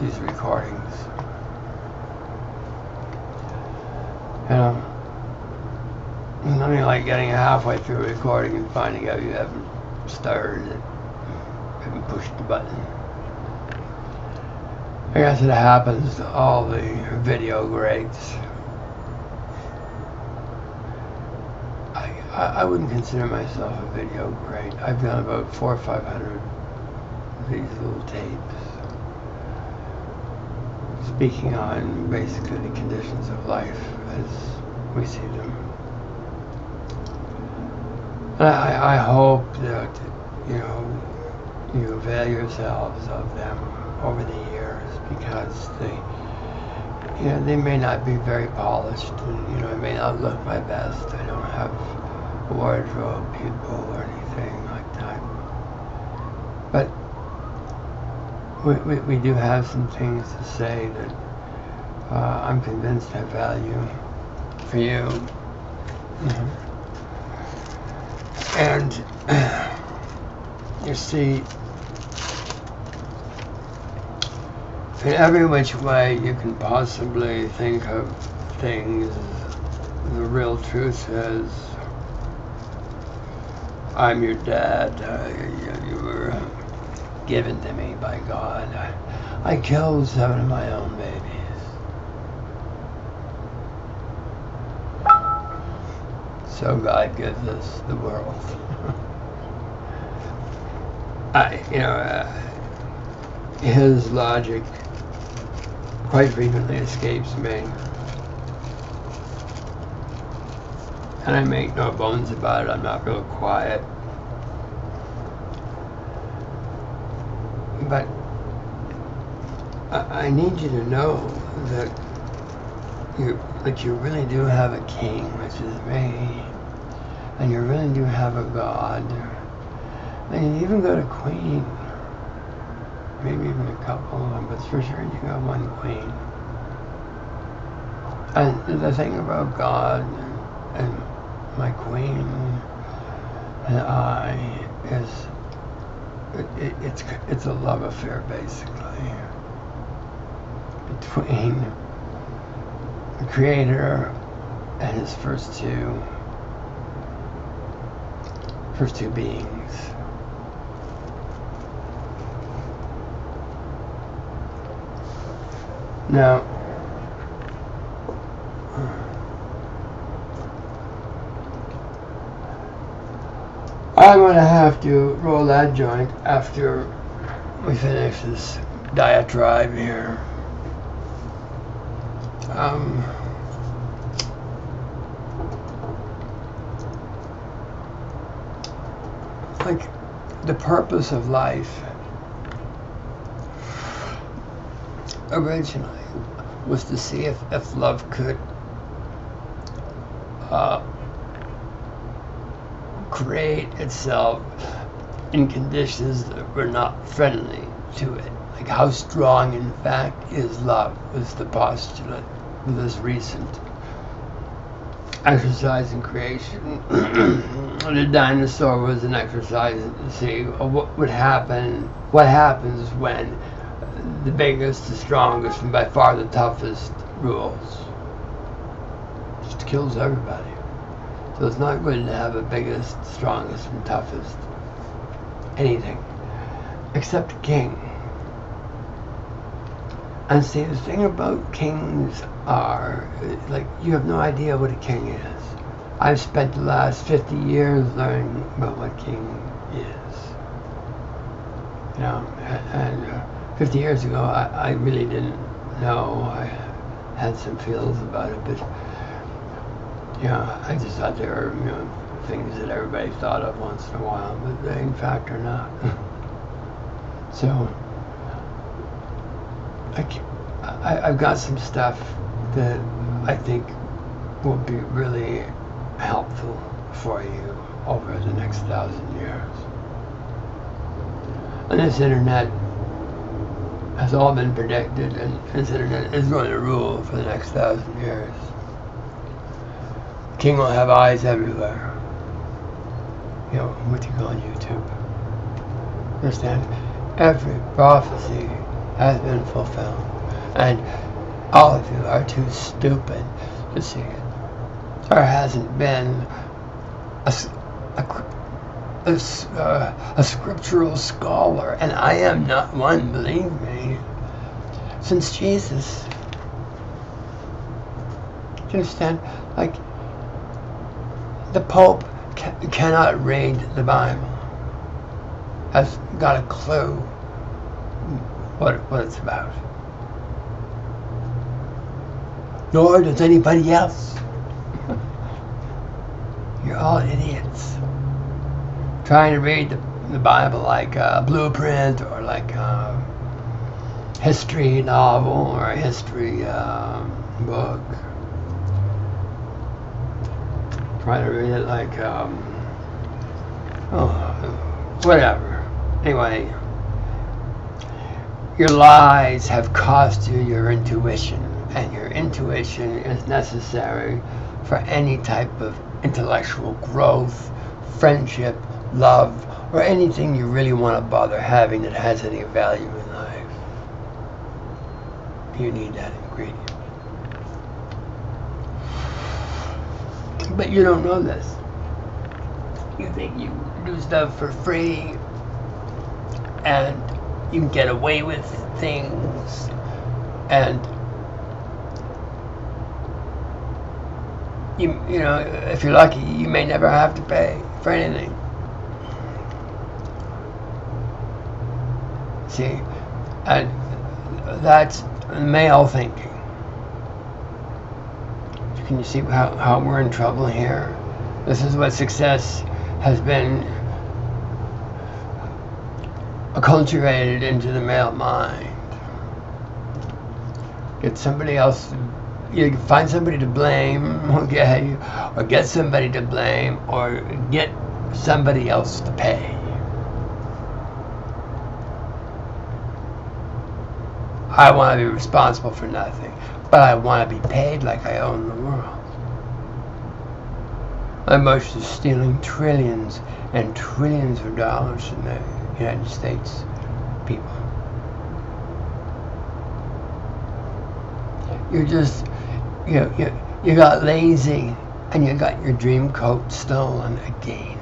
these recordings. You know, there's nothing like getting halfway through a recording and finding out you haven't started it, haven't pushed the button. I guess it happens to all the video greats. I wouldn't consider myself a video great. I've done about 400 or 500 of these little tapes, speaking on basically the conditions of life as we see them. And I hope that, you know, you avail yourselves of them over the years, because they may not be very polished, and, you know, it may not look my best. I don't have a wardrobe people or anything like that. But we do have some things to say that I'm convinced have value for you. And you see, in every which way you can possibly think of things, the real truth is, I'm your dad. You were given to me by God. I killed 7 of my own babies. So God gives us the world. His logic quite frequently escapes me. And I make no bones about it. I'm not real quiet. But I need you to know that you really do have a king, which is me. And you really do have a God. And you even got a queen. Maybe even a couple of them, but for sure you got one queen. And the thing about God and my queen and I is it's a love affair, basically, between the Creator and his first two beings. Now, I'm going to have to roll that joint after we finish this diatribe here. Like, the purpose of life originally was to see if love could create itself in conditions that were not friendly to it. Like, how strong in fact is love was the postulate of this recent exercise in creation. The dinosaur was an exercise to see what would happen, what happens when the biggest, the strongest, and by far the toughest rules. Just kills everybody. So it's not good to have a biggest, strongest, and toughest anything, except a king. And see, the thing about kings are, like, you have no idea what a king is. I've spent the last 50 years learning about what king is. You know, and 50 years ago, I really didn't know. I had some feels about it, but, you know, I just thought they were, you know, things that everybody thought of once in a while, but they in fact are not. So, I've got some stuff that I think will be really helpful for you over the next 1,000 years. And this internet has all been predicted, and this internet is going to rule for the next 1,000 years. King will have eyes everywhere. You know, what you call YouTube. Understand? Every prophecy has been fulfilled. And all of you are too stupid to see it. There hasn't been a scriptural scholar, and I am not one, believe me, since Jesus. Do you understand? Like, the Pope cannot read the Bible, has got a clue what it's about. Nor does anybody else. You're all idiots. Trying to read the Bible like a blueprint or like a history novel or a history book. Trying to read it like, whatever. Anyway, your lies have cost you your intuition, and your intuition is necessary for any type of intellectual growth, friendship, love, or anything you really want to bother having that has any value in life. You need that ingredient. But you don't know this. You think you do stuff for free and you can get away with things, and you know, if you're lucky, you may never have to pay for anything. See, and that's male thinking. Can you see how we're in trouble here? This is what success has been acculturated into the male mind. Get somebody else, you find somebody to blame, okay, or get somebody to blame, or get somebody else to pay. I want to be responsible for nothing, but I want to be paid like I own the world. I'm most of stealing trillions and trillions of dollars from the United States people. You're just, you got lazy and you got your dream coat stolen again.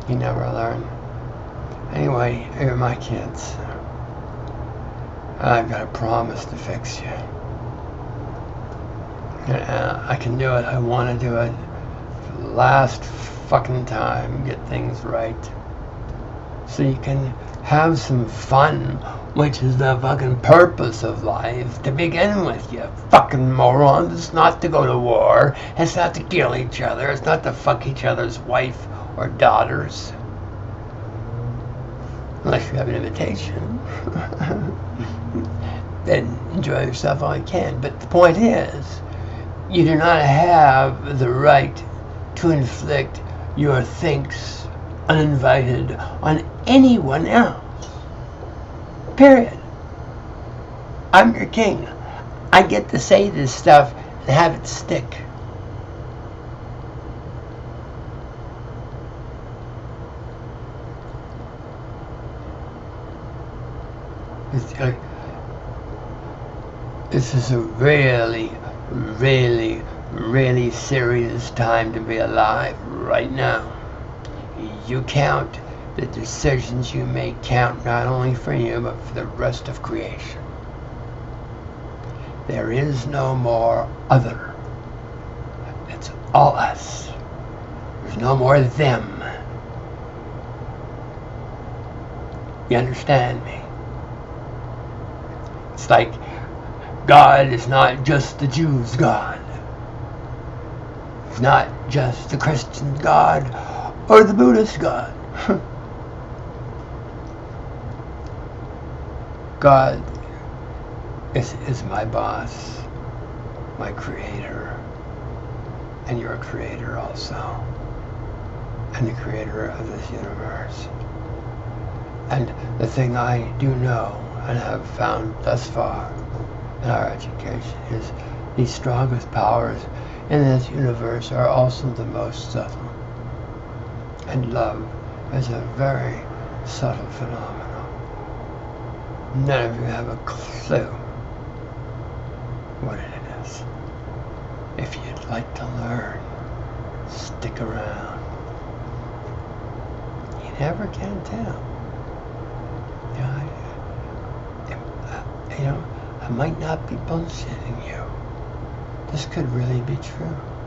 You never learn. Anyway, you're my kids. I've got a promise to fix you. And I can do it. I want to do it for the last fucking time. Get things right. So you can have some fun, which is the fucking purpose of life to begin with, you fucking morons. It's not to go to war. It's not to kill each other. It's not to fuck each other's wife or daughters. Unless you have an invitation. Then enjoy yourself all you can. But the point is, you do not have the right to inflict your thinks uninvited on anyone else. Period. I'm your king. I get to say this stuff and have it stick. This is a really, really, really serious time to be alive right now. You count. The decisions you make count not only for you, but for the rest of creation. There is no more other. It's all us. There's no more them. You understand me? It's like God is not just the Jews' God. He's not just the Christian God or the Buddhist God. God is my boss, my creator, and your creator also, and the creator of this universe. And the thing I do know and have found thus far in our education is the strongest powers in this universe are also the most subtle. and love is a very subtle phenomenon. None of you have a clue what it is. If you'd like to learn, stick around. You never can tell. I might not be bullshitting you. This could really be true.